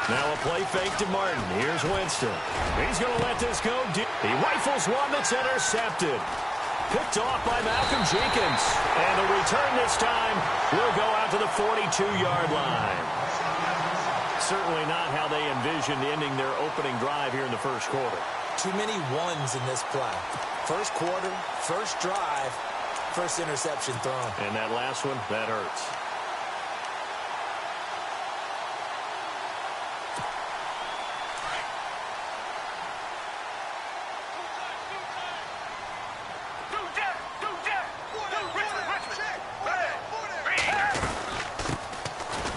Now a play fake to Martin. Here's Winston. He's going to let this go deep. He rifles one that's intercepted. Picked off by Malcolm Jenkins. And the return this time will go out to the 42-yard line. Certainly not how they envisioned ending their opening drive here in the first quarter. Too many ones in this play. First quarter, first drive, first interception thrown. And that last one, that hurts.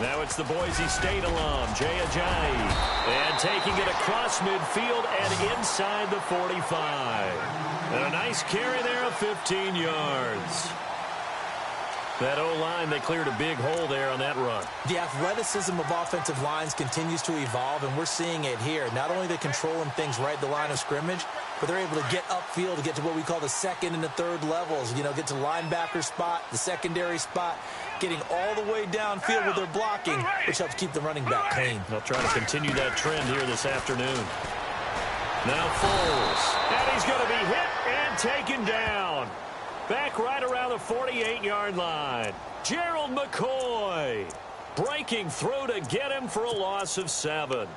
Now it's the Boise State alum, JaySouljah's. And taking it across midfield and inside the 45. And a nice carry there of 15 yards. That O-line, they cleared a big hole there on that run. The athleticism of offensive lines continues to evolve, and we're seeing it here. Not only are they controlling things right at the line of scrimmage, but they're able to get upfield to get to what we call the second and the third levels. You know, get to the linebacker spot, the secondary spot, getting all the way downfield with their blocking, which helps keep the running back clean. They'll try to continue that trend here this afternoon. Now Foles, and he's going to be hit and taken down. Back right around the 48-yard line. Gerald McCoy breaking through to get him for a loss of 7.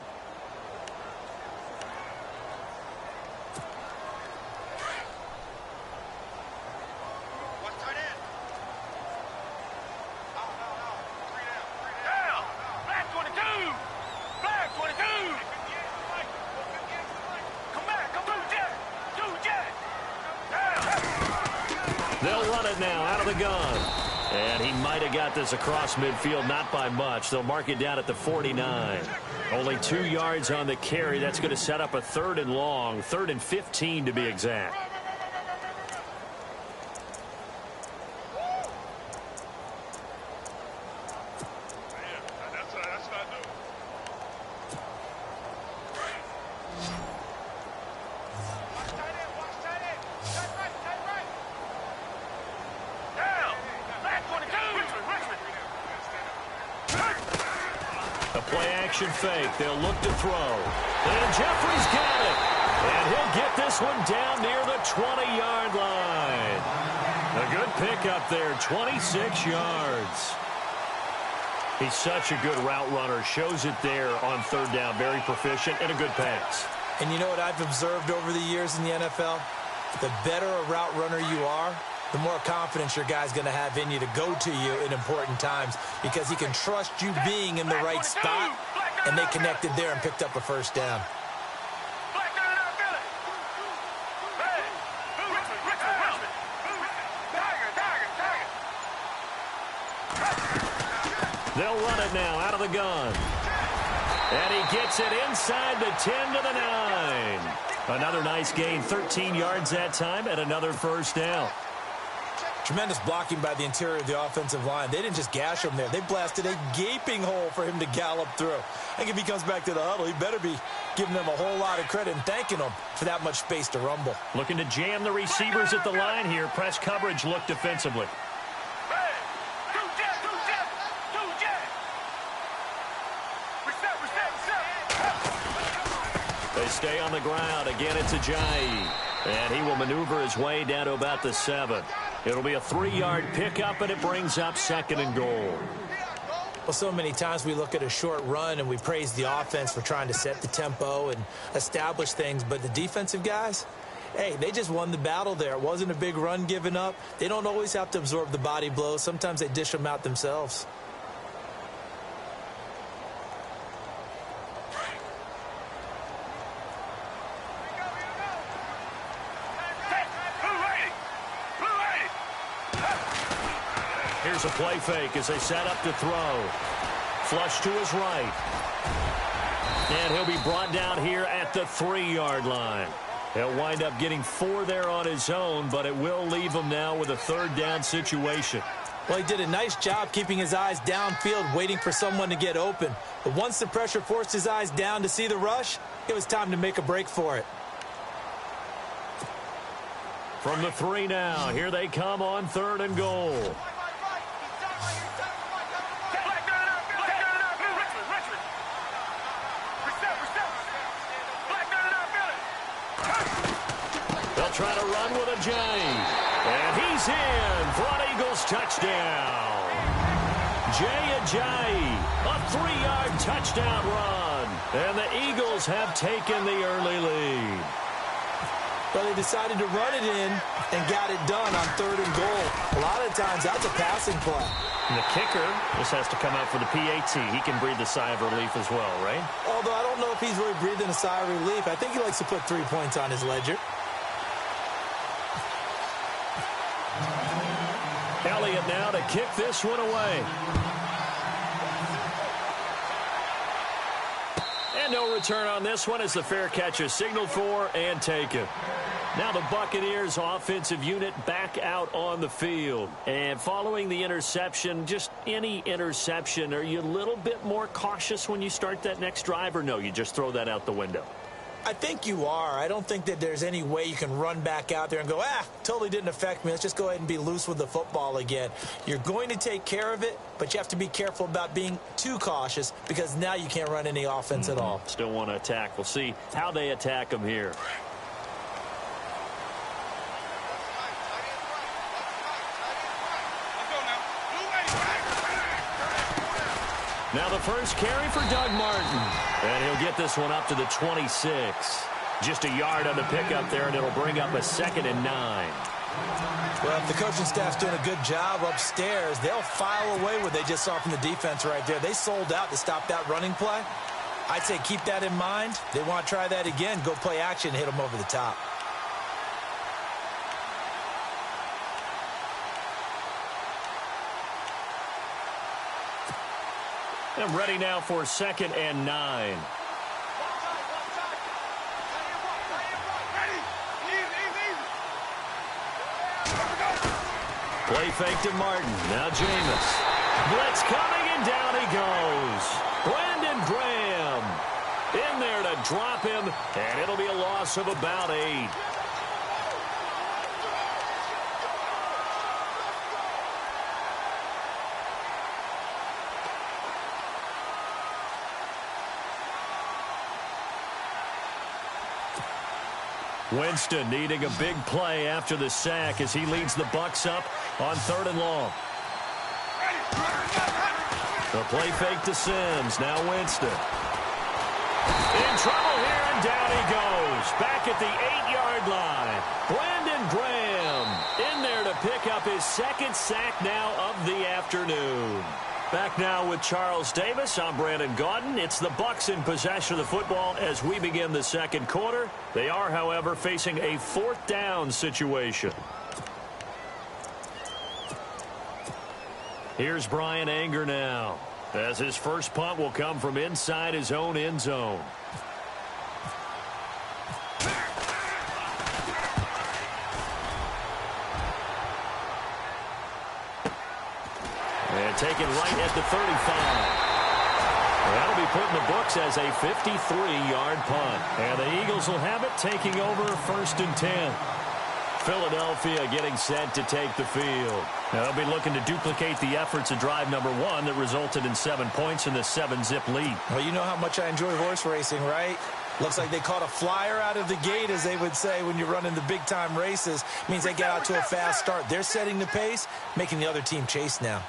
They'll run it now out of the gun. And he might have got this across midfield, not by much. They'll mark it down at the 49. Only 2 yards on the carry. That's going to set up a 3rd and long, 3rd and 15 to be exact. Play-action fake. They'll look to throw. And Jeffrey's got it. And he'll get this one down near the 20-yard line. A good pickup there, 26 yards. He's such a good route runner. Shows it there on 3rd down. Very proficient and a good pass. And you know what I've observed over the years in the NFL? The better a route runner you are, the more confidence your guy's going to have in you to go to you in important times, because he can trust you being in the right spot, and they connected there and picked up a 1st down. They'll run it now out of the gun. And he gets it inside the 10 to the 9. Another nice gain, 13 yards that time, and another 1st down. Tremendous blocking by the interior of the offensive line. They didn't just gash him there. They blasted a gaping hole for him to gallop through. I think if he comes back to the huddle, he better be giving them a whole lot of credit and thanking them for that much space to rumble. Looking to jam the receivers at the line here. Press coverage look defensively. They stay on the ground. Again, it's Ajayi. And he will maneuver his way down to about the 7. It'll be a 3-yard pickup, and it brings up 2nd and goal. Well, so many times we look at a short run and we praise the offense for trying to set the tempo and establish things, but the defensive guys, hey, they just won the battle there. It wasn't a big run given up. They don't always have to absorb the body blows. Sometimes they dish them out themselves. Here's a play fake as they set up to throw. Flush to his right. And he'll be brought down here at the 3-yard line. He'll wind up getting 4 there on his own, but it will leave him now with a 3rd down situation. Well, he did a nice job keeping his eyes downfield, waiting for someone to get open. But once the pressure forced his eyes down to see the rush, it was time to make a break for it. From the 3 now, here they come on 3rd and goal. try to run with a J. And he's in for an Eagles touchdown. Jay Ajayi, a 3-yard touchdown run. And the Eagles have taken the early lead. Well, they decided to run it in and got it done on 3rd and goal. A lot of times, that's a passing play. And the kicker just has to come out for the PAT. He can breathe a sigh of relief as well, right? Although I don't know if he's really breathing a sigh of relief. I think he likes to put 3 points on his ledger. Elliott now to kick this one away. And no return on this one as the fair catch is signaled for and taken. Now the Buccaneers offensive unit back out on the field. And following the interception, just any interception, are you a little bit more cautious when you start that next drive, or no, you just throw that out the window? I think you are. I don't think that there's any way you can run back out there and go, totally didn't affect me. Let's just go ahead and be loose with the football again. You're going to take care of it, but you have to be careful about being too cautious because now you can't run any offense at all. Still want to attack. We'll see how they attack them here. Now the first carry for Doug Martin. And he'll get this one up to the 26. Just a yard on the pickup there, and it'll bring up a 2nd and 9. Well, if the coaching staff's doing a good job upstairs, they'll file away what they just saw from the defense right there. They sold out to stop that running play. I'd say keep that in mind. They want to try that again, go play action, hit them over the top. And ready now for 2nd and 9. Play fake to Martin. Now Jameis. Blitz coming, and down he goes. Brandon Graham in there to drop him, and it'll be a loss of about 8. Winston needing a big play after the sack as he leads the Bucs up on 3rd and long. The play fake to Sims. Now Winston. In trouble here, and down he goes. Back at the 8-yard line. Brandon Graham in there to pick up his 2nd sack now of the afternoon. Back now with Charles Davis. I'm Brandon Gaudin. It's the Bucs in possession of the football as we begin the 2nd quarter. They are, however, facing a 4th down situation. Here's Brian Anger now, as his first punt will come from inside his own end zone. And taken right at the 35. That'll be put in the books as a 53-yard punt. And the Eagles will have it, taking over 1st and 10. Philadelphia getting set to take the field. Now they'll be looking to duplicate the efforts of drive number 1 that resulted in 7 points in the 7-zip lead. Well, you know how much I enjoy horse racing, right? Looks like they caught a flyer out of the gate, as they would say when you're running the big-time races. Means they get out to a fast start. They're setting the pace, making the other team chase now.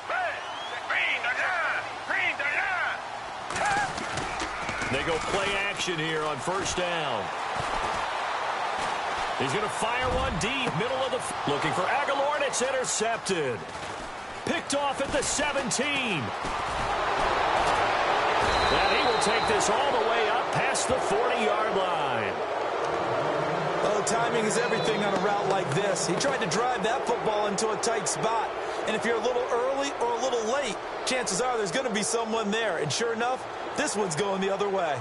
They go play action here on 1st down. He's going to fire one deep, middle of the... Looking for Aguilar, and it's intercepted. Picked off at the 17. And he will take this all the way up past the 40-yard line. Oh, timing is everything on a route like this. He tried to drive that football into a tight spot. And if you're a little early or a little late, chances are there's going to be someone there. And sure enough, this one's going the other way.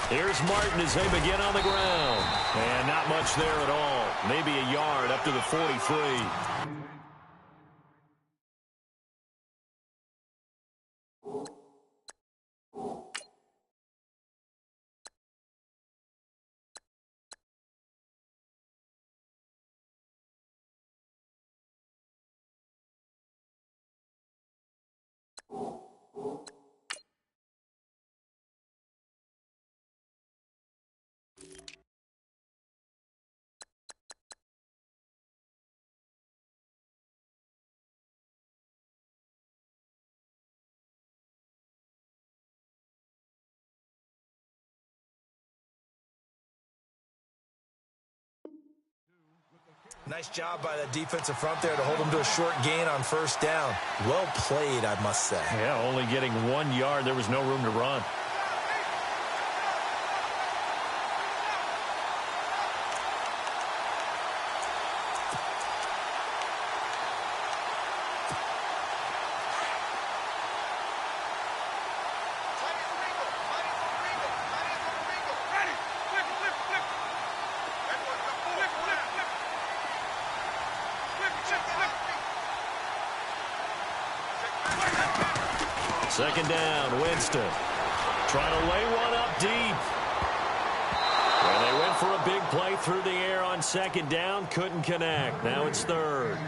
Here's Martin as they begin on the ground. And not much there at all. Maybe a yard up to the 43. Nice job by the defensive front there to hold them to a short gain on first down. Well played, I must say. Yeah, only getting 1 yard. There was no room to run. Second down, Winston. Trying to lay one up deep. And they went for a big play through the air on second down. Couldn't connect. Now it's third.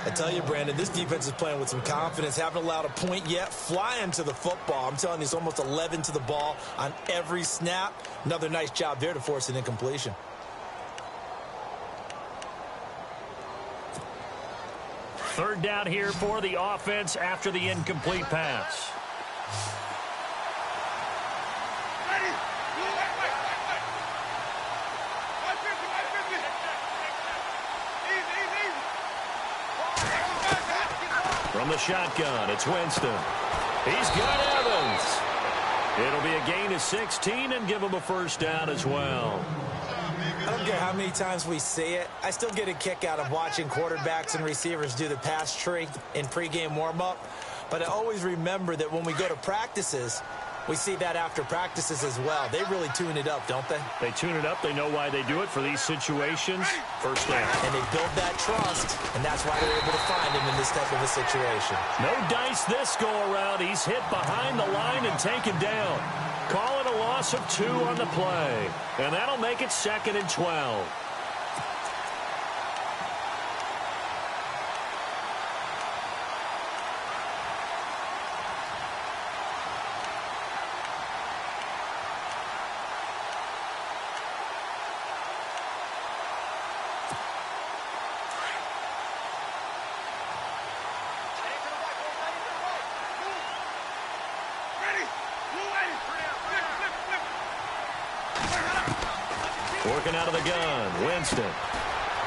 I tell you, Brandon, this defense is playing with some confidence. Haven't allowed a point yet. Flying to the football. I'm telling you, it's almost 11 to the ball on every snap. Another nice job there to force an incompletion. Third down here for the offense after the incomplete pass. From the shotgun, it's Winston. He's got Evans. It'll be a gain of 16 and give him a first down as well. I don't care how many times we say it. I still get a kick out of watching quarterbacks and receivers do the pass tree in pregame warm-up. But I always remember that when we go to practices, we see that after practices as well. They really tune it up, don't they? They tune it up. They know why they do it for these situations. First down. And they build that trust, and that's why they're able to find him in this type of a situation. No dice this go-around. He's hit behind the line and taken down. Call it a loss of 2 on the play. And that'll make it 2nd and 12. Working out of the gun, Winston.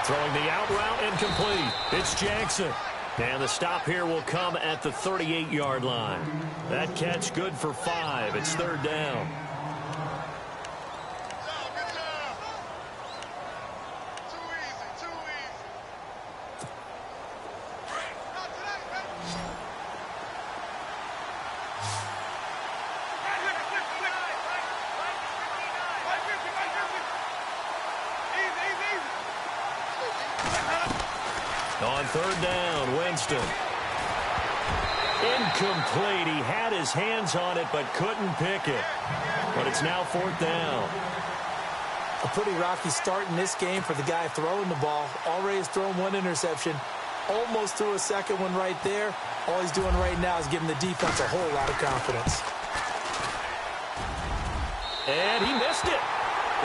Throwing the out route incomplete. It's Jackson. And the stop here will come at the 38-yard line. That catch good for 5. It's third down. On third down, Winston. Incomplete. He had his hands on it but couldn't pick it. But it's now 4th down. A pretty rocky start in this game for the guy throwing the ball. Already has thrown 1 interception. Almost threw a second one right there. All he's doing right now is giving the defense a whole lot of confidence. And he missed it.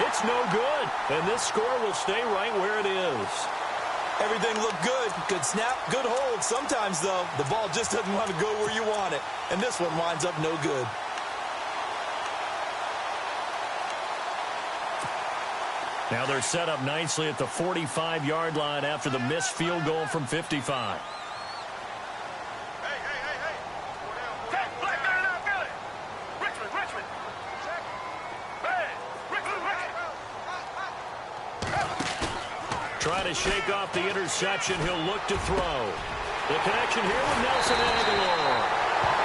It's no good. And this score will stay right where it is. Everything looked good. Good snap, good hold. Sometimes, though, the ball just doesn't want to go where you want it. And this one winds up no good. Now they're set up nicely at the 45-yard line after the missed field goal from 55. Trying to shake off the interception. He'll look to throw. The connection here with Nelson Aguilar.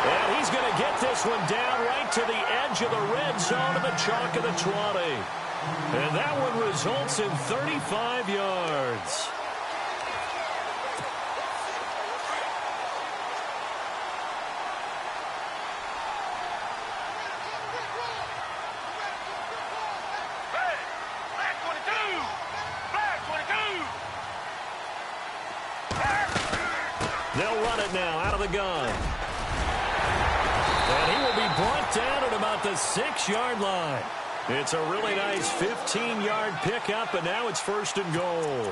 And he's going to get this one down right to the edge of the red zone of the chalk of the 20. And that one results in 35 yards. They'll run it now out of the gun. And brought down at about the 6-yard line. It's a really nice 15-yard pickup, and now it's 1st and goal.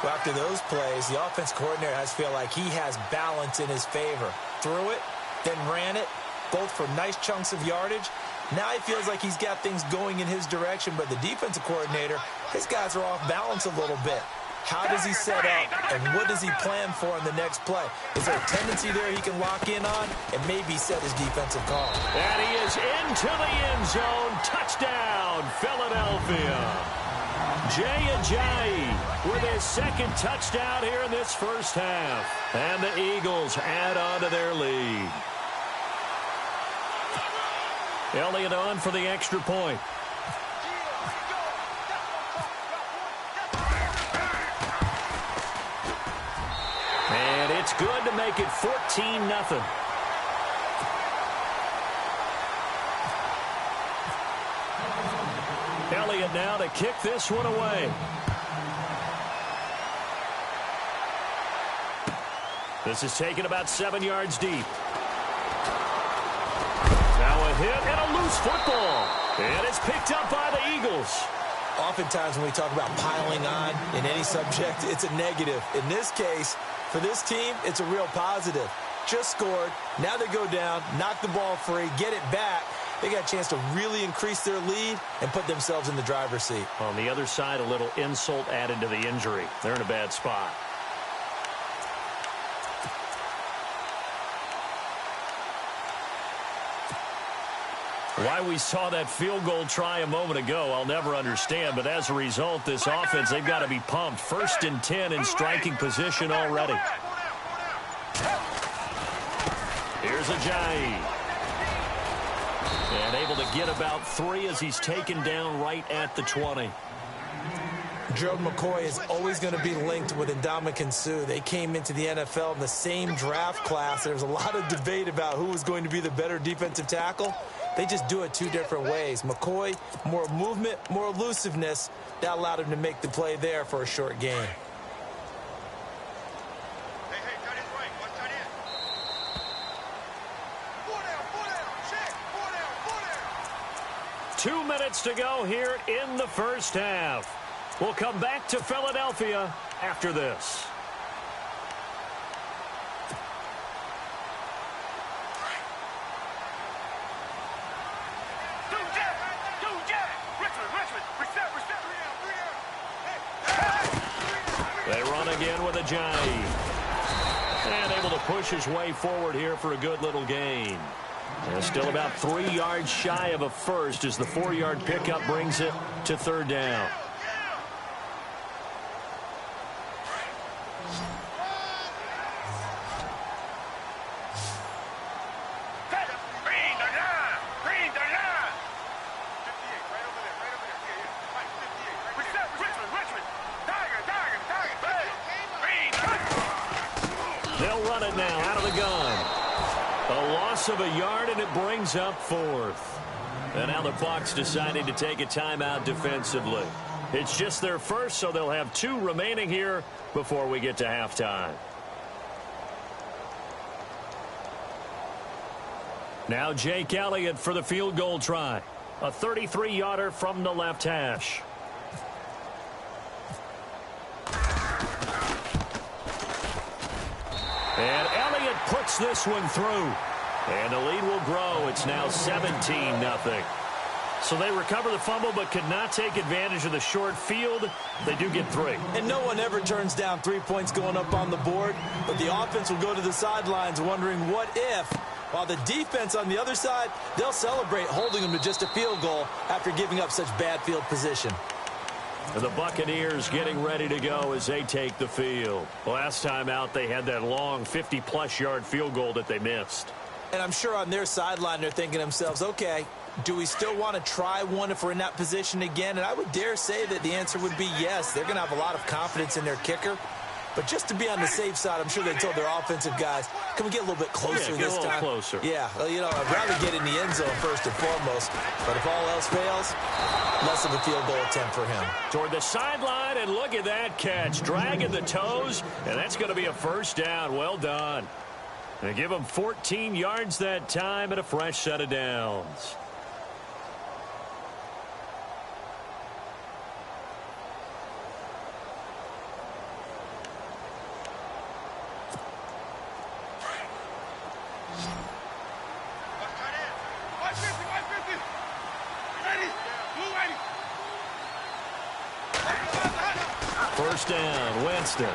Well, after those plays, the offense coordinator has to feel like he has balance in his favor. Threw it, then ran it, both for nice chunks of yardage. Now he feels like he's got things going in his direction, but the defensive coordinator, his guys are off balance a little bit. How does he set up, and what does he plan for in the next play? Is there a tendency there he can lock in on and maybe set his defensive call? And he is into the end zone. Touchdown, Philadelphia. Jay Ajayi with his 2nd touchdown here in this first half. And the Eagles add on to their lead. Elliott on for the extra point. And it's good to make it 14-0. Elliott now to kick this one away. This is taken about 7 yards deep. Now a hit and a loose football. And it's picked up by the Eagles. Oftentimes when we talk about piling on in any subject, it's a negative. In this case, for this team, it's a real positive. Just scored. Now they go down, knock the ball free, get it back. They got a chance to really increase their lead and put themselves in the driver's seat. On the other side, a little insult added to the injury. They're in a bad spot. Why we saw that field goal try a moment ago, I'll never understand. But as a result, this offense, they've got to be pumped. 1st and 10 in striking position already. Here's Ajayi. And able to get about 3 as he's taken down right at the 20. Gerald McCoy is always going to be linked with Ndamukong Suh. They came into the NFL in the same draft class. There was a lot of debate about who was going to be the better defensive tackle. They just do it 2 different ways. McCoy, more movement, more elusiveness. That allowed him to make the play there for a short gain. 2 minutes to go here in the first half. We'll come back to Philadelphia after this. They run again with Ajayi. And able to push his way forward here for a good little gain. And still about 3 yards shy of a first as the 4-yard pickup brings it to 3rd down. They'll run it now out of the gun. A loss of a yard, and it brings up 4th. And now the Bucs deciding to take a timeout defensively. It's just their first, so they'll have 2 remaining here before we get to halftime. Now Jake Elliott for the field goal try. A 33-yarder from the left hash. And Elliott puts this one through. And the lead will grow. It's now 17-0. So they recover the fumble but could not take advantage of the short field. They do get 3. And no one ever turns down 3 points going up on the board. But the offense will go to the sidelines wondering what if. While the defense on the other side, they'll celebrate holding them to just a field goal after giving up such bad field position. The Buccaneers getting ready to go as they take the field. Last time out, they had that long 50-plus yard field goal that they missed. And I'm sure on their sideline they're thinking to themselves, okay, do we still want to try one if we're in that position again? And I would dare say that the answer would be yes. They're going to have a lot of confidence in their kicker. But just to be on the safe side, I'm sure they told their offensive guys, can we get a little bit closer this time? Closer. Yeah, well, you know, I'd rather get in the end zone first and foremost. But if all else fails, less of a field goal attempt for him. Toward the sideline, and look at that catch. Dragging the toes, and that's going to be a first down. Well done. They give him 14 yards that time and a fresh set of downs. First down, Winston.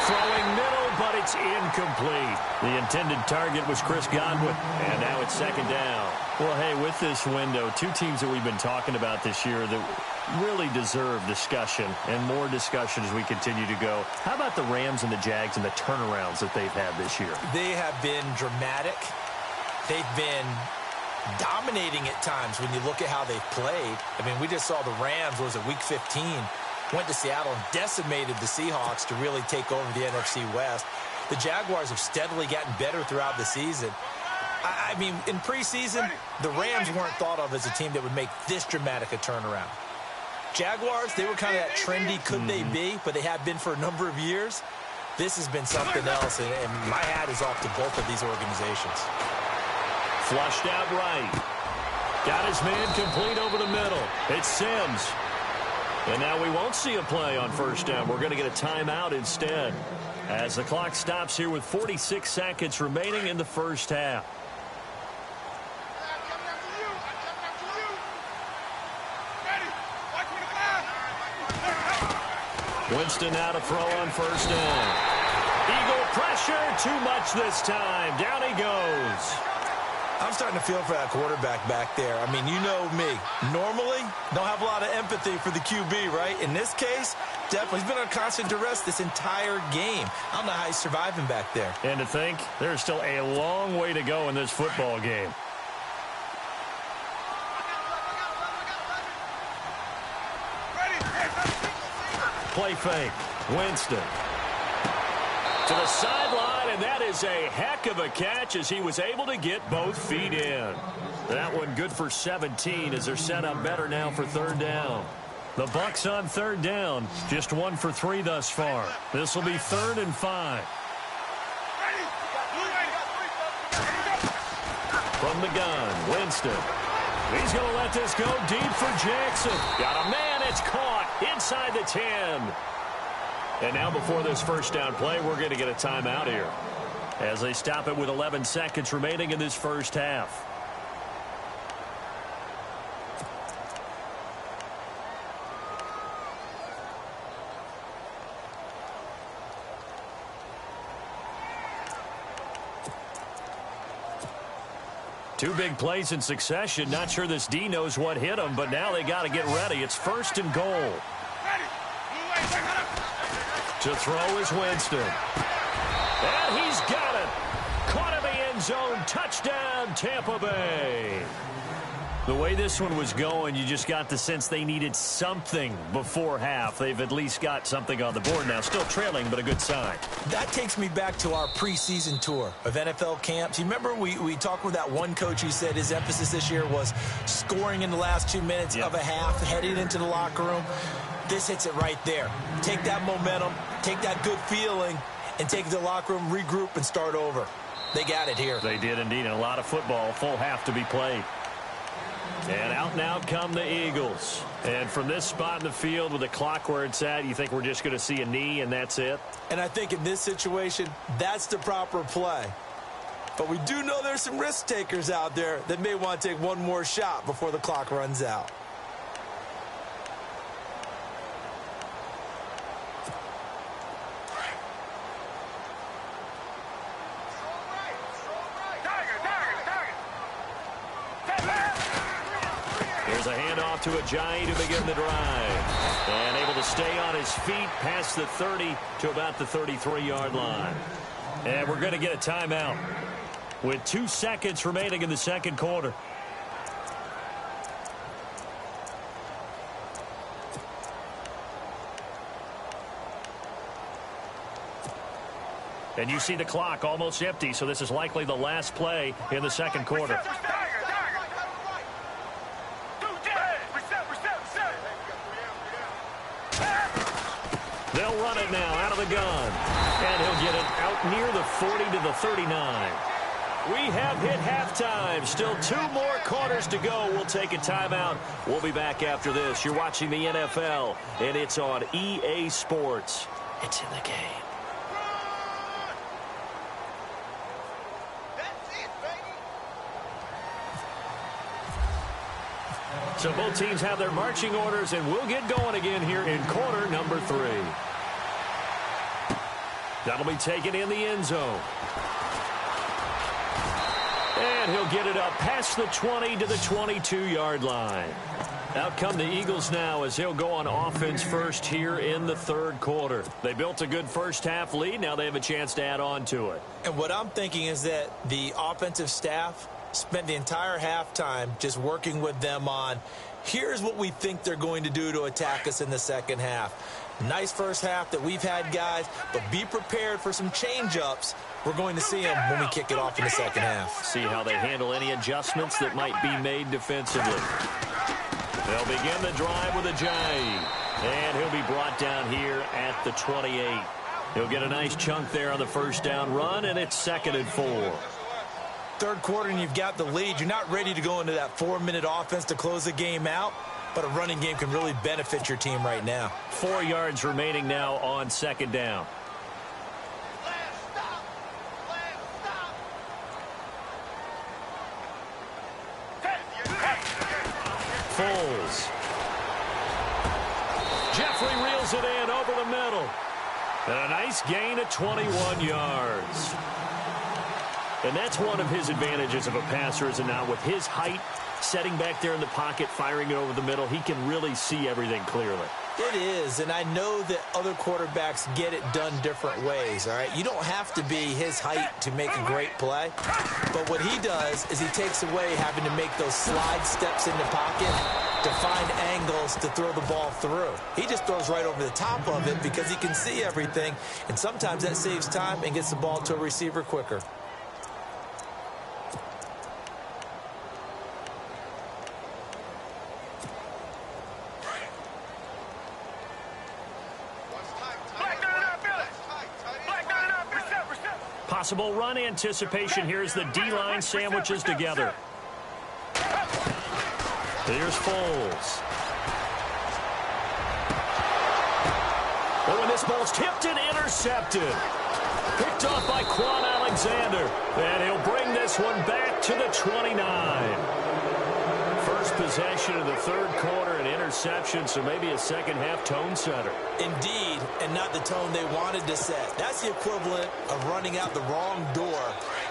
Throwing middle, but it's incomplete. The intended target was Chris Godwin, and now it's second down. Well, hey, with this window, two teams that we've been talking about this year that really deserve discussion and more discussion as we continue to go. How about the Rams and the Jags and the turnarounds that they've had this year? They have been dramatic. They've been dominating at times when you look at how they've played. I mean, we just saw the Rams, was it week 15, went to Seattle and decimated the Seahawks to really take over the NFC West. The Jaguars have steadily gotten better throughout the season. I mean, in preseason, the Rams weren't thought of as a team that would make this dramatic a turnaround. Jaguars, they were kind of that trendy could they be, but they have been for a number of years. This has been something else, and my hat is off to both of these organizations. Flushed out right. Got his man complete over the middle. It's Sims. And now we won't see a play on first down. We're going to get a timeout instead as the clock stops here with 46 seconds remaining in the first half. Winston now to throw on first down. Eagle pressure, too much this time. Down he goes. I'm starting to feel for that quarterback back there. I mean, you know me. Normally, don't have a lot of empathy for the QB, right? In this case, definitely. He's been on constant duress this entire game. I don't know how he's surviving back there. And to think, there's still a long way to go in this football game. Play fake. Winston. To the sideline, and that is a heck of a catch as he was able to get both feet in. That one good for 17 as they're set up better now for third down. The Bucs on third down, just 1 for 3 thus far. This will be 3rd and 5. From the gun, Winston. He's going to let this go deep for Jackson. Got a man, it's caught inside the 10. And now before this first down play, we're going to get a timeout here as they stop it with 11 seconds remaining in this first half. Two big plays in succession. Not sure this D knows what hit him, but now they got to get ready. It's 1st and goal. To throw is Winston. And he's got it. Caught in the end zone. Touchdown, Tampa Bay. The way this one was going, you just got the sense they needed something before half. They've at least got something on the board now. Still trailing, but a good sign. That takes me back to our preseason tour of NFL camps. You remember we talked with that one coach who said his emphasis this year was scoring in the last 2 minutes of a half, heading into the locker room. This hits it right there. Take that momentum, take that good feeling, and take it to the locker room, regroup, and start over. They got it here. They did indeed, and a lot of football, full half to be played. And out come the Eagles. And from this spot in the field with the clock where it's at, you think we're just going to see a knee and that's it? And I think in this situation, that's the proper play. But we do know there's some risk takers out there that may want to take one more shot before the clock runs out. Here's a handoff to Ajayi to begin the drive. And able to stay on his feet past the 30 to about the 33-yard line. And we're going to get a timeout with 2 seconds remaining in the second quarter. And you see the clock almost empty, so this is likely the last play in the second quarter. They'll run it now out of the gun. And he'll get it out near the 40 to the 39. We have hit halftime. Still 2 more quarters to go. We'll take a timeout. We'll be back after this. You're watching the NFL, and it's on EA Sports. It's in the game. So both teams have their marching orders, and we'll get going again here in quarter number 3. That'll be taken in the end zone. And he'll get it up past the 20 to the 22-yard line. Out come the Eagles now as they'll go on offense first here in the 3rd quarter. They built a good first-half lead. Now they have a chance to add on to it. And what I'm thinking is that the offensive staff spent the entire halftime just working with them on, here's what we think they're going to do to attack us in the second half. Nice first half that we've had, guys, but be prepared for some change-ups. We're going to see them when we kick it off in the second half. See how they handle any adjustments that might be made defensively. They'll begin the drive with a J. And he'll be brought down here at the 28. He'll get a nice chunk there on the first down run, and it's 2nd and 4. 3rd quarter and you've got the lead. You're not ready to go into that 4-minute offense to close the game out, but a running game can really benefit your team right now. 4 yards remaining now on 2nd down. Foles. Jeffrey reels it in over the middle. And a nice gain of 21 yards. And that's one of his advantages of a passer, is it not? With his height, setting back there in the pocket, firing it over the middle, he can really see everything clearly. It is, and I know that other quarterbacks get it done different ways, all right? You don't have to be his height to make a great play, but what he does is he takes away having to make those slide steps in the pocket to find angles to throw the ball through. He just throws right over the top of it because he can see everything, and sometimes that saves time and gets the ball to a receiver quicker. Possible run anticipation. Here's the D-line sandwiches together. Here's Foles. Oh, and this ball's tipped and intercepted. Picked off by Quan Alexander. And he'll bring this one back to the 29. First possession of the 3rd quarter, an interception, so maybe a second-half tone setter. Indeed, and not the tone they wanted to set. That's the equivalent of running out the wrong door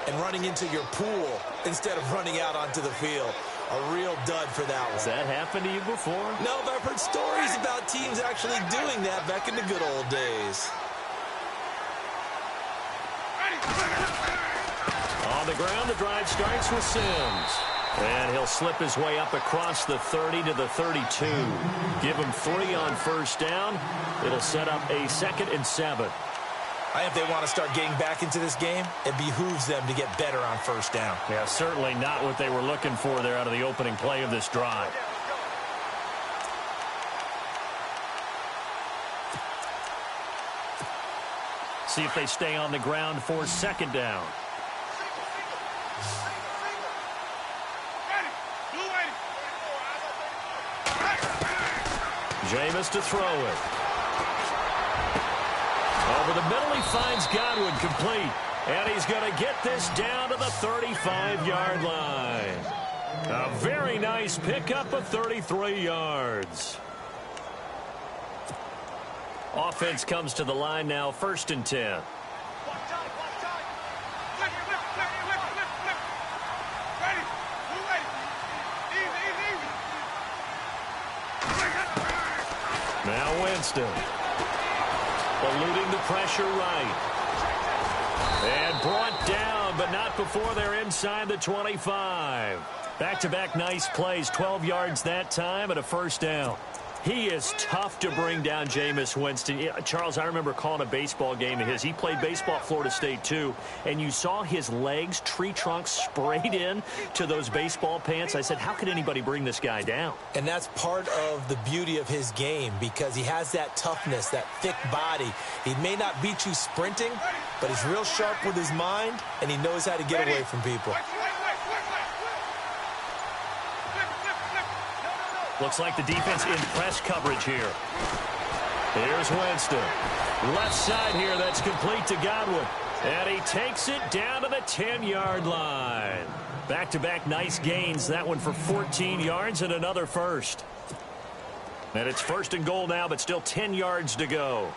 and running into your pool instead of running out onto the field. A real dud for that one. Has that happened to you before? No, but I've heard stories about teams actually doing that back in the good old days. On the ground, the drive starts with Sims. And he'll slip his way up across the 30 to the 32. Give him 3 on first down. It'll set up a 2nd and 7. I think if they want to start getting back into this game, it behooves them to get better on first down. Yeah, certainly not what they were looking for there out of the opening play of this drive. See if they stay on the ground for 2nd down. Jameis to throw it. Over the middle, he finds Godwin complete. And he's going to get this down to the 35-yard line. A very nice pickup of 33 yards. Offense comes to the line now, 1st and 10. Now Winston. Eluding the pressure right. And brought down, but not before they're inside the 25. Back-to-back nice plays, 12 yards that time and a first down. He is tough to bring down, Jameis Winston. Yeah, Charles, I remember calling a baseball game of his. He played baseball at Florida State, too, and you saw his legs, tree trunks sprayed in to those baseball pants. I said, how could anybody bring this guy down? And that's part of the beauty of his game because he has that toughness, that thick body. He may not beat you sprinting, but he's real sharp with his mind, and he knows how to get away from people. Looks like the defense in press coverage here. Here's Winston. Left side here, that's complete to Godwin. And he takes it down to the 10-yard line. Back-to-back nice gains. That one for 14 yards and another first. And it's 1st and goal now, but still 10 yards to go.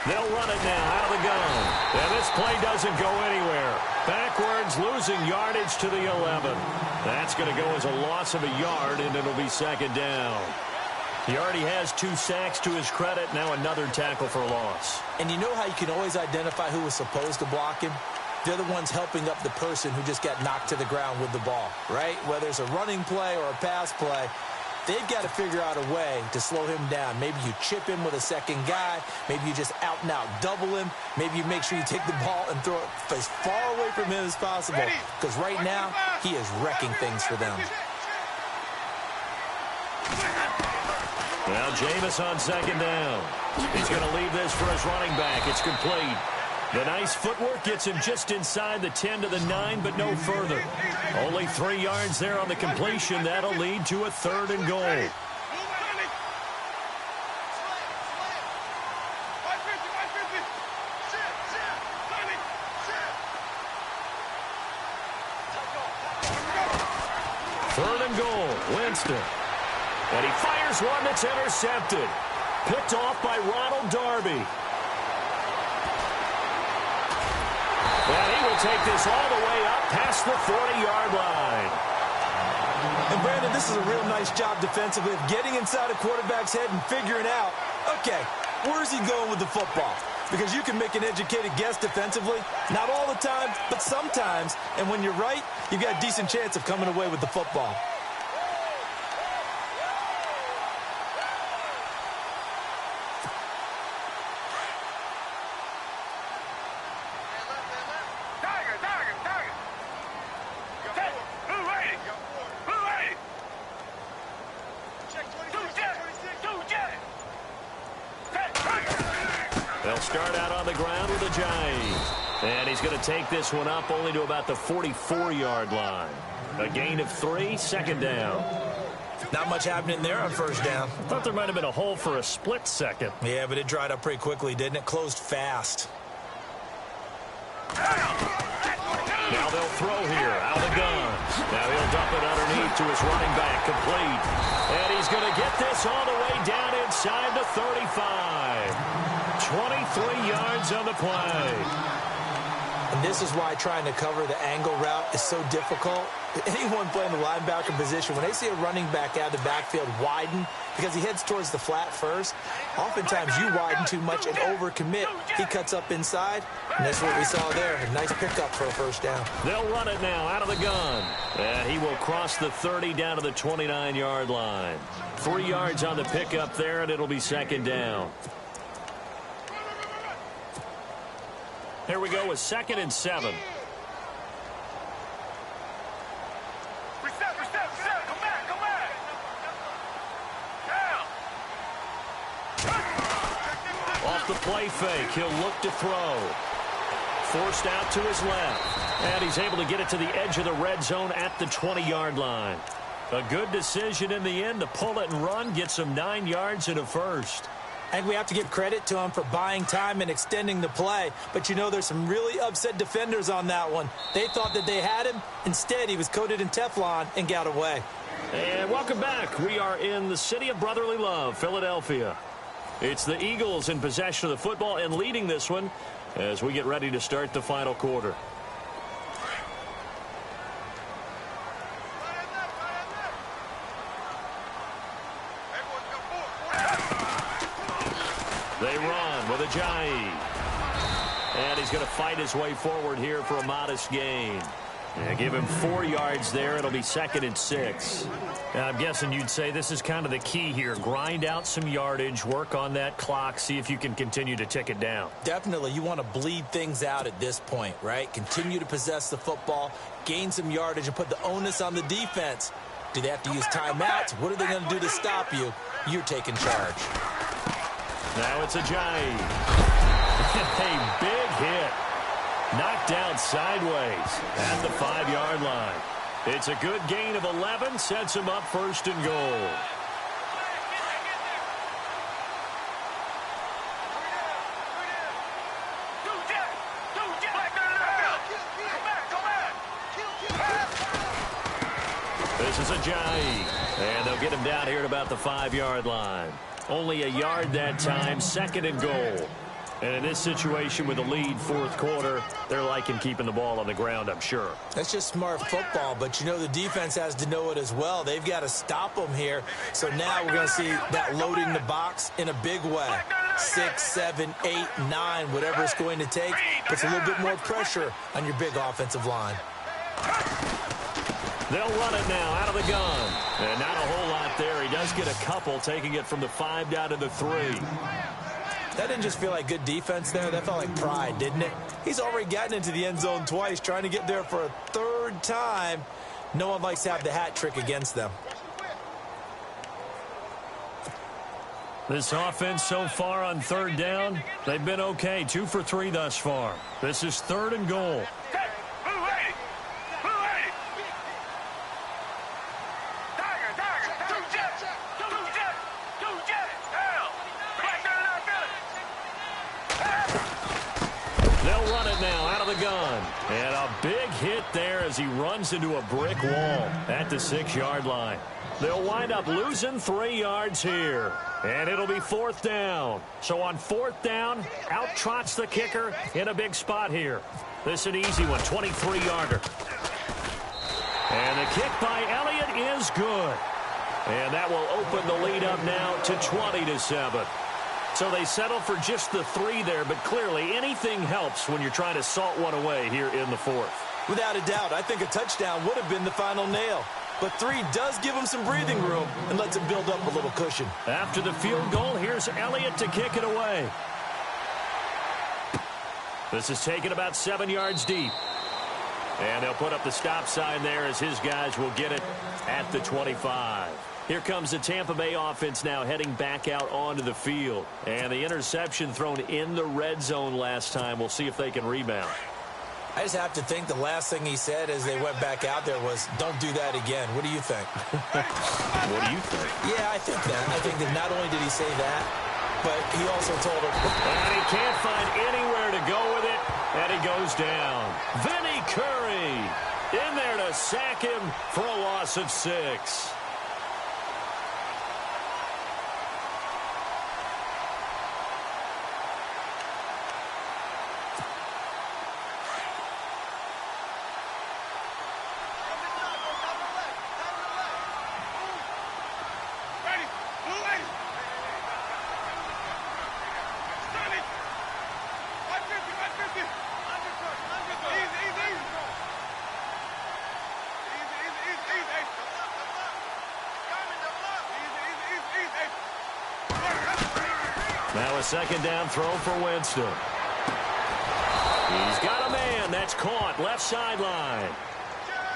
They'll run it now out of the gun. And this play doesn't go anywhere. Backwards, losing yardage to the 11. That's going to go as a loss of a yard, and it'll be 2nd down. He already has 2 sacks to his credit. Now another tackle for a loss. And you know how you can always identify who was supposed to block him? They're the ones helping up the person who just got knocked to the ground with the ball, right? Whether it's a running play or a pass play, they've got to figure out a way to slow him down. Maybe you chip him with a second guy. Maybe you just out-and-out double him. Maybe you make sure you take the ball and throw it as far away from him as possible. Because right now, he is wrecking things for them. Now Jameis on 2nd down. He's going to leave this for his running back. It's complete. The nice footwork gets him just inside the 10 to the 9, but no further. Only 3 yards there on the completion. That'll lead to a 3rd and goal. Third and goal, Winston. And he fires one that's intercepted. Picked off by Ronald Darby. And he will take this all the way up past the 40-yard line. And, Brandon, this is a real nice job defensively of getting inside a quarterback's head and figuring out, okay, where's he going with the football? Because you can make an educated guess defensively. Not all the time, but sometimes. And when you're right, you've got a decent chance of coming away with the football. They'll start out on the ground with a jive. And he's going to take this one up only to about the 44-yard line. A gain of 3, 2nd down. Not much happening there on 1st down. I thought there might have been a hole for a split second. Yeah, but it dried up pretty quickly, didn't it? Closed fast. Now they'll throw here out of the gun. Now he'll dump it underneath to his running back, complete. And he's going to get this all the way down inside the 35. 23 yards on the play. And this is why trying to cover the angle route is so difficult. Anyone playing the linebacker position, when they see a running back out of the backfield widen, because he heads towards the flat first, oftentimes you widen too much and overcommit. He cuts up inside, and that's what we saw there. A nice pickup for a 1st down. They'll run it now out of the gun. And he will cross the 30 down to the 29-yard line. 3 yards on the pickup there, and it'll be 2nd down. Here we go with 2nd and 7. Off the play fake, he'll look to throw. Forced out to his left. And he's able to get it to the edge of the red zone at the 20-yard line. A good decision in the end to pull it and run, get some 9 yards and a first. I think we have to give credit to him for buying time and extending the play. But, you know, there's some really upset defenders on that one. They thought that they had him. Instead, he was coated in Teflon and got away. And welcome back. We are in the city of brotherly love, Philadelphia. It's the Eagles in possession of the football and leading this one as we get ready to start the final quarter. They run with Ajayi. And he's going to fight his way forward here for a modest gain. Yeah, give him 4 yards there. It'll be 2nd and 6. Now, I'm guessing you'd say this is kind of the key here. Grind out some yardage, work on that clock, see if you can continue to tick it down. Definitely. You want to bleed things out at this point, right? Continue to possess the football, gain some yardage, and put the onus on the defense. Do they have to use timeouts? What are they going to do to stop you? You're taking charge. Now it's Ajayi. A big hit. Knocked down sideways at the 5-yard line. It's a good gain of 11, sets him up 1st and goal. This is Ajayi, and they'll get him down here at about the 5-yard line. Only a yard that time, 2nd and goal. And in this situation with a lead 4th quarter, they're liking keeping the ball on the ground, I'm sure. That's just smart football, but you know the defense has to know it as well. They've got to stop them here. So now we're going to see that loading the box in a big way. 6, 7, 8, 9, whatever it's going to take, puts a little bit more pressure on your big offensive line. They'll run it now out of the gun. And not a whole lot there. He does get a couple, taking it from the 5 down to the 3. That didn't just feel like good defense there. That felt like pride, didn't it? He's already gotten into the end zone twice, trying to get there for a 3rd time. No one likes to have the hat trick against them. This offense so far on 3rd down, they've been okay. 2 for 3 thus far. This is 3rd and goal. And a big hit there as he runs into a brick wall at the 6-yard line. They'll wind up losing 3 yards here. And it'll be 4th down. So on 4th down, out trots the kicker in a big spot here. This is an easy one, 23-yarder. And the kick by Elliott is good. And that will open the lead up now to 20-7. So they settle for just the 3 there, but clearly anything helps when you're trying to salt one away here in the 4th. Without a doubt, I think a touchdown would have been the final nail. But 3 does give him some breathing room and lets him build up a little cushion. After the field goal, here's Elliott to kick it away. This is taken about 7 yards deep. And they'll put up the stop sign there as his guys will get it at the 25. Here comes the Tampa Bay offense now heading back out onto the field. And the interception thrown in the red zone last time. We'll see if they can rebound. I just have to think the last thing he said as they went back out there was, don't do that again. What do you think? What do you think? Yeah, I think that. I think that not only did he say that, but he also told him. And he can't find anywhere to go with it. And he goes down. Vinny Curry in there to sack him for a loss of 6. Now a 2nd down throw for Winston. He's got a man. That's caught. Left sideline.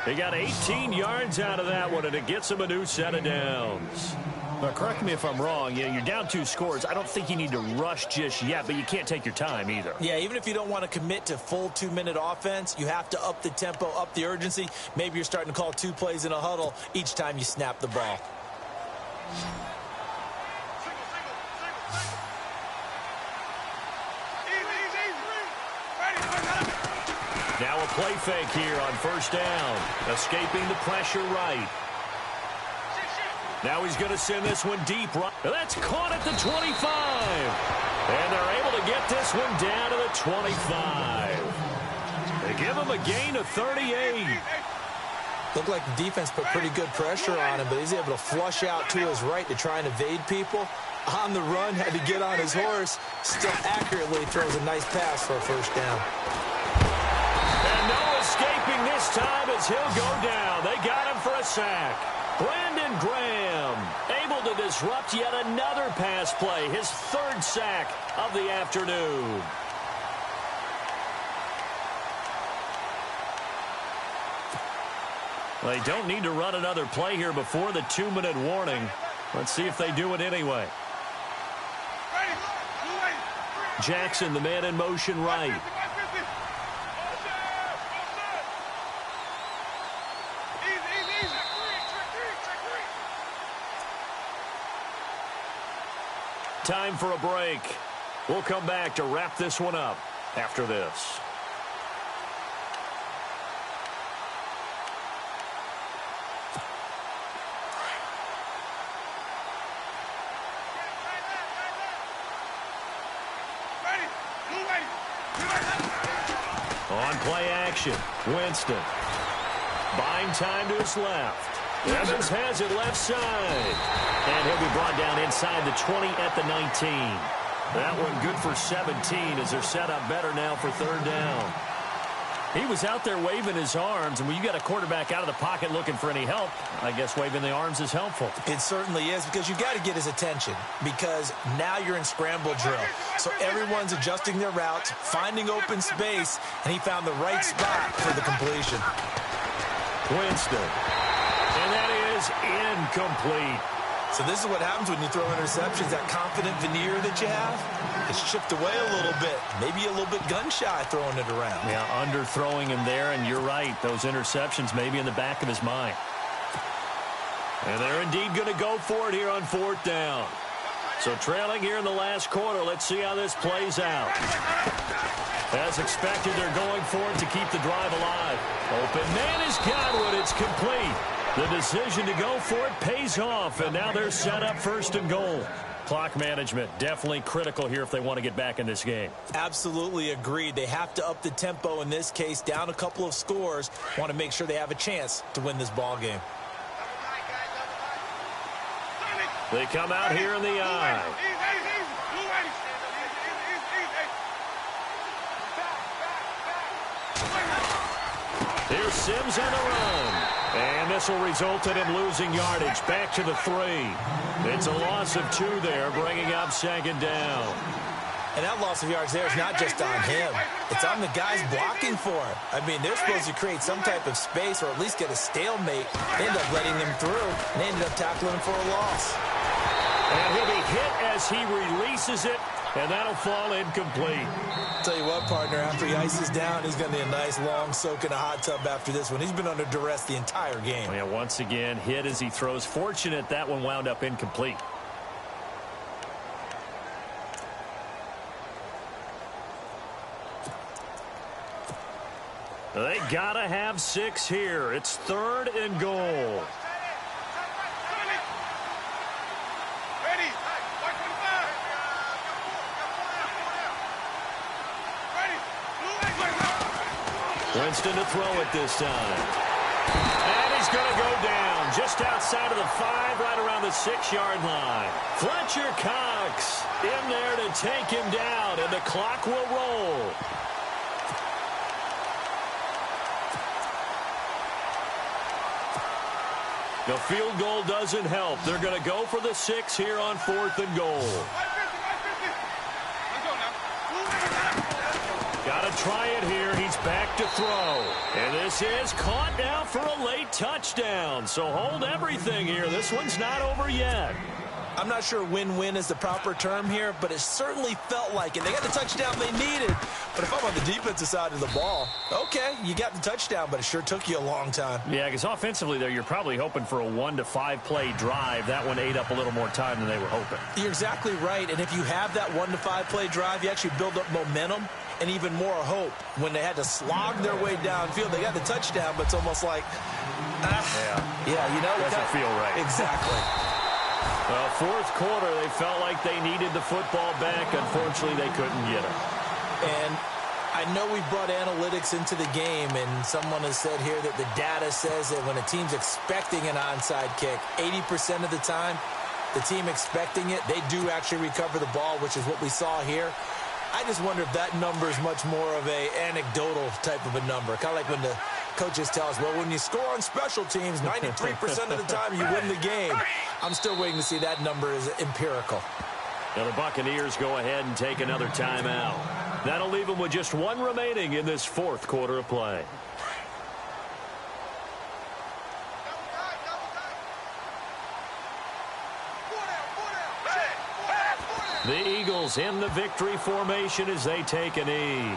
He got 18 yards out of that one, and it gets him a new set of downs. Now, correct me if I'm wrong. Yeah, you're down 2 scores. I don't think you need to rush just yet, but you can't take your time either. Yeah, even if you don't want to commit to full 2-minute offense, you have to up the tempo, up the urgency. Maybe you're starting to call 2 plays in a huddle each time you snap the ball. Now a play fake here on 1st down. Escaping the pressure right. Now he's going to send this one deep. That's caught at the 25. And they're able to get this one down to the 25. They give him a gain of 38. Looked like the defense put pretty good pressure on him, but he's able to flush out to his right to try and evade people. On the run, had to get on his horse. Still accurately throws a nice pass for a 1st down. And no escaping this this time as he'll go down. They got him for a sack. Brandon Graham able to disrupt yet another pass play, his third sack of the afternoon. They don't need to run another play here before the 2-minute warning. Let's see if they do it anyway. Jackson, the man in motion right. Time for a break. We'll come back to wrap this one up after this. On play action, Winston. Buying time to his left. Evans has it left side. And he'll be brought down inside the 20 at the 19. That one good for 17 as they're set up better now for third down. He was out there waving his arms, and when you got a quarterback out of the pocket looking for any help, I guess waving the arms is helpful. It certainly is, because you got to get his attention, because now you're in scramble drill. So everyone's adjusting their routes, finding open space, and he found the right spot for the completion. Winston. And that is incomplete. So this is what happens when you throw interceptions. That confident veneer that you have, it's chipped away a little bit. Maybe a little bit gun-shy throwing it around. Yeah, underthrowing him there, and you're right. Those interceptions maybe in the back of his mind. And they're indeed going to go for it here on fourth down. So trailing here in the last quarter. Let's see how this plays out. As expected, they're going for it to keep the drive alive. Open man is Godwin. It's complete. The decision to go for it pays off, and now they're set up first and goal. Clock management definitely critical here if they want to get back in this game. Absolutely agreed. They have to up the tempo in this case, down a couple of scores. Want to make sure they have a chance to win this ball game. They come out here in the eye. Here's Sims on the run. And this will result in him losing yardage. Back to the 3. It's a loss of 2 there, bringing up second down. And that loss of yards there is not just on him. It's on the guys blocking for it. I mean, they're supposed to create some type of space or at least get a stalemate. They end up letting them through, and they ended up tackling him for a loss. And he'll be hit as he releases it, and that'll fall incomplete. Tell you what, partner, after he ices down, he's going to need a nice long soak in a hot tub after this one. He's been under duress the entire game. Yeah, once again, hit as he throws. Fortunate that one wound up incomplete. They gotta have 6 here. It's third and goal. Winston to throw it this time. And he's going to go down just outside of the 5, right around the 6-yard line. Fletcher Cox in there to take him down, and the clock will roll. The field goal doesn't help. They're going to go for the 6 here on fourth and goal. Got to try it here. He's back to throw. And this is caught now for a late touchdown. So hold everything here. This one's not over yet. I'm not sure win-win is the proper term here, but it certainly felt like it. They got the touchdown they needed. But if I'm on the defensive side of the ball, okay, you got the touchdown, but it sure took you a long time. Yeah, because offensively there, you're probably hoping for a 1 to 5 play drive. That one ate up a little more time than they were hoping. You're exactly right. And if you have that 1 to 5 play drive, you actually build up momentum and even more hope. When they had to slog their way downfield, they got the touchdown, but it's almost like, yeah, you know, it doesn't feel right. Exactly. Well, fourth quarter, they felt like they needed the football back. Unfortunately, they couldn't get it. And I know we brought analytics into the game, and someone has said here that the data says that when a team's expecting an onside kick, 80% of the time, the team expecting it, they do actually recover the ball, which is what we saw here. I just wonder if that number is much more of a anecdotal type of a number, kind of like when the Coaches tell us, well, when you score on special teams, 93% of the time you win the game. I'm still waiting to see that number is empirical. Now the Buccaneers go ahead and take another timeout. That'll leave them with just one remaining in this fourth quarter of play. The Eagles in the victory formation as they take a knee.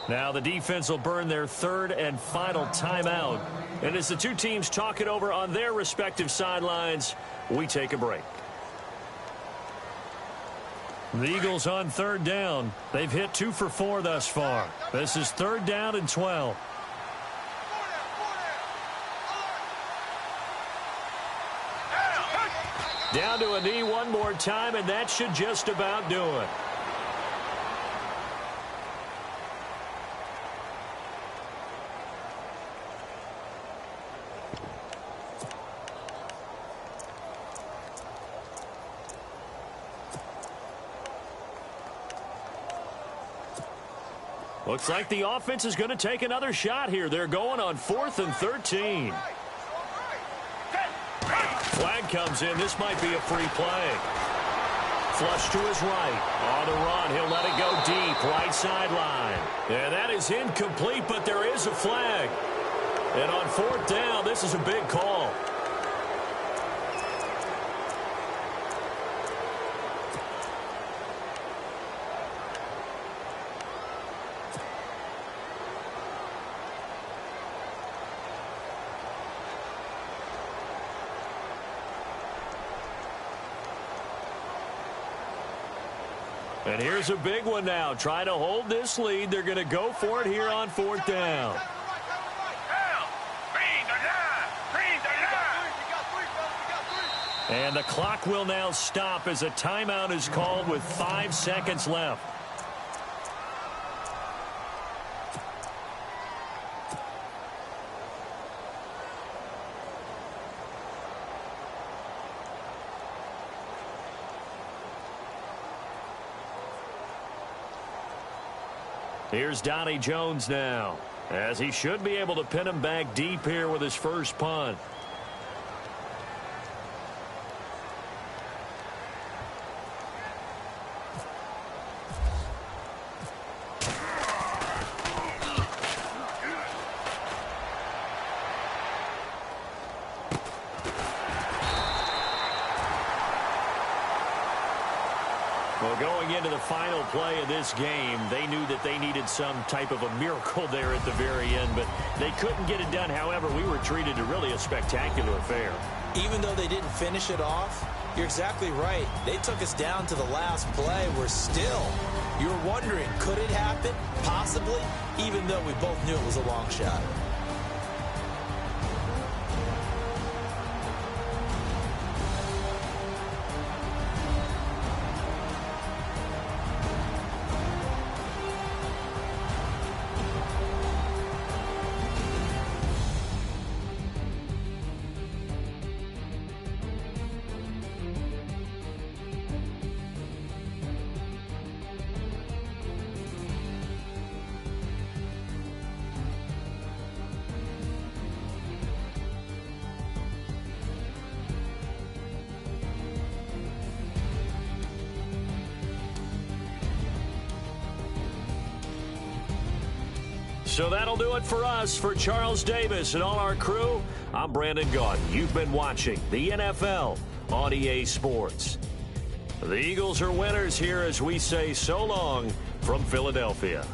Now the defense will burn their third and final timeout. And as the two teams talk it over on their respective sidelines, we take a break. The Eagles on third down. They've hit 2 for 4 thus far. This is 3rd down and 12. Down to a knee one more time, and that should just about do it. Looks like the offense is going to take another shot here. They're going on 4th and 13. Flag comes in. This might be a free play. Flush to his right. On the run. He'll let it go deep. Right sideline. And that is incomplete, but there is a flag. And on 4th down, this is a big call. And here's a big one now. Trying to hold this lead. They're going to go for it here on 4th down. And the clock will now stop as a timeout is called with 5 seconds left. Here's Donnie Jones now, as he should be able to pin him back deep here with his first punt. Well, going into the final play of this game, they knew that they needed some type of a miracle there at the very end, but they couldn't get it done. However, we were treated to really a spectacular affair. Even though they didn't finish it off, you're exactly right. They took us down to the last play. You're wondering, could it happen? Possibly, even though we both knew it was a long shot. So that'll do it for us. For Charles Davis and all our crew, I'm Brandon Gaudin. You've been watching the NFL on EA Sports. The Eagles are winners here as we say so long from Philadelphia.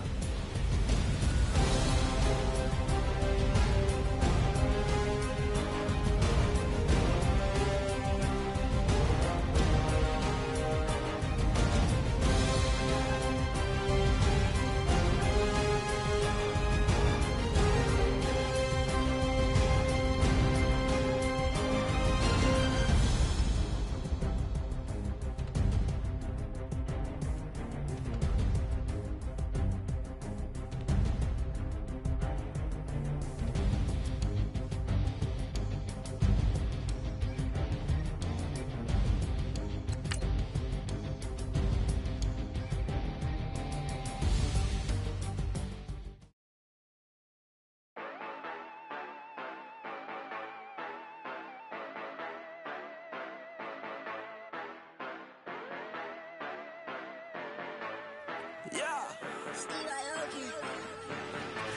Yeah.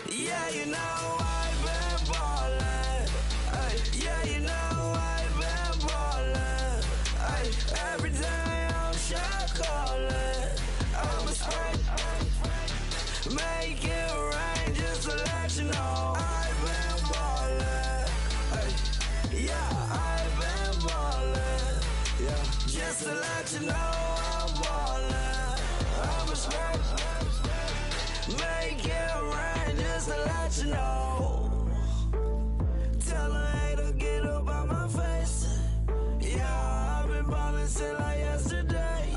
Yeah, you know I've been ballin'. Ay, yeah, you know I've been ballin'. Ay, every day I'm shot callin'. I'm a spray. Make it rain just to let you know I've been ballin'. Ay, yeah, I've been ballin'. Yeah, just to let you know I'm ballin'. I'm a spray. Make it rain just to let you know. Tell a hater get up out my face. Yeah, I've been ballin' since like yesterday.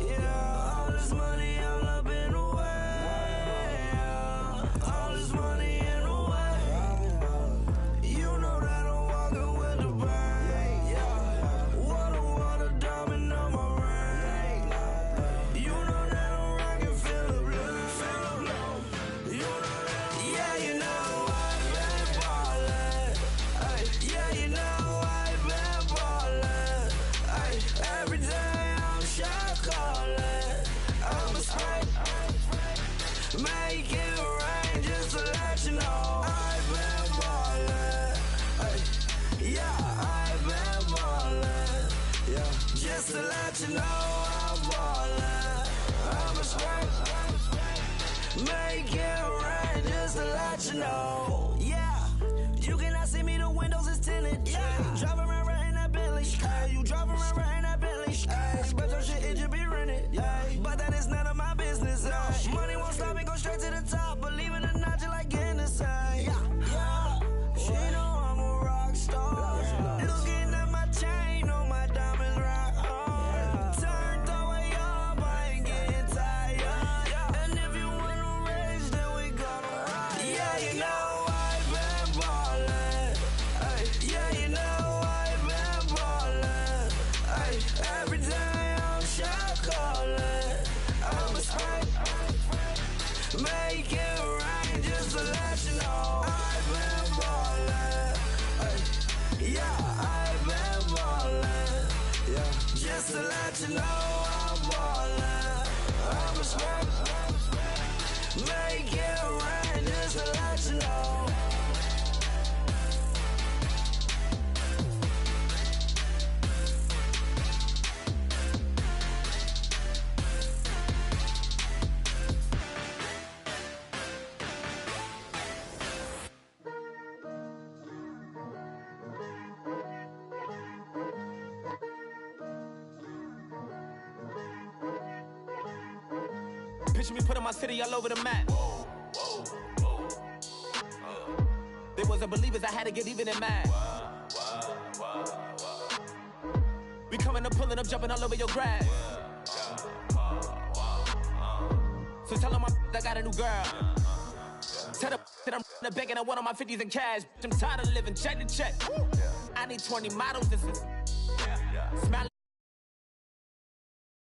Yeah, all this money all up in the way. All this money in the way. You know that I'm walking with the bank. Yeah, water diamond on my ring. You know that I'm rockin' feel the blue. You know that yeah, you know I've been ballin'. Ay, yeah, you know I've been ballin'. Ay, every day I'm shot callin'. I'm a spray. Make it rain just to let you know I've been ballin'. Ay, yeah, I've been ballin'. Yeah, just to let you know I'm ballin'. I'm a spray. Make it rain just to let you know. Yeah, you cannot see me, the windows is tinted. Yeah, driving around right in that Bentley. Ay, you driving around right in that Bentley. Ay, but your shit, it should be rented. Ay, but that is none of my business. Ay, money won't stop me, go straight to the top. Believe it or not, you like getting the same. Yeah, she know I'm a rock star. Looking at my chain, on my diamonds rock hard. Turned the way up, I ain't getting tired. And if you wanna race, then we gonna ride. Yeah, you know I've been ballin'. Ay, yeah, you know I've been ballin'. Ay, every day I'm shot callin'. I'm a spray. Make it rain just to let you know I've been ballin'. Ay, yeah, I've been ballin'. Yeah, just to let you know I'm ballin'. I'm a spray. Make it rain just to let you know. Picture me putting my city all over the map. They wasn't believers, I had to get even in mad. We coming up, pulling up, jumping all over your grass. So tell them I got a new girl. Tell them that I'm in the bank and I want all my 50s in cash. I'm tired of living check to check. I need 20 models, this is smiling.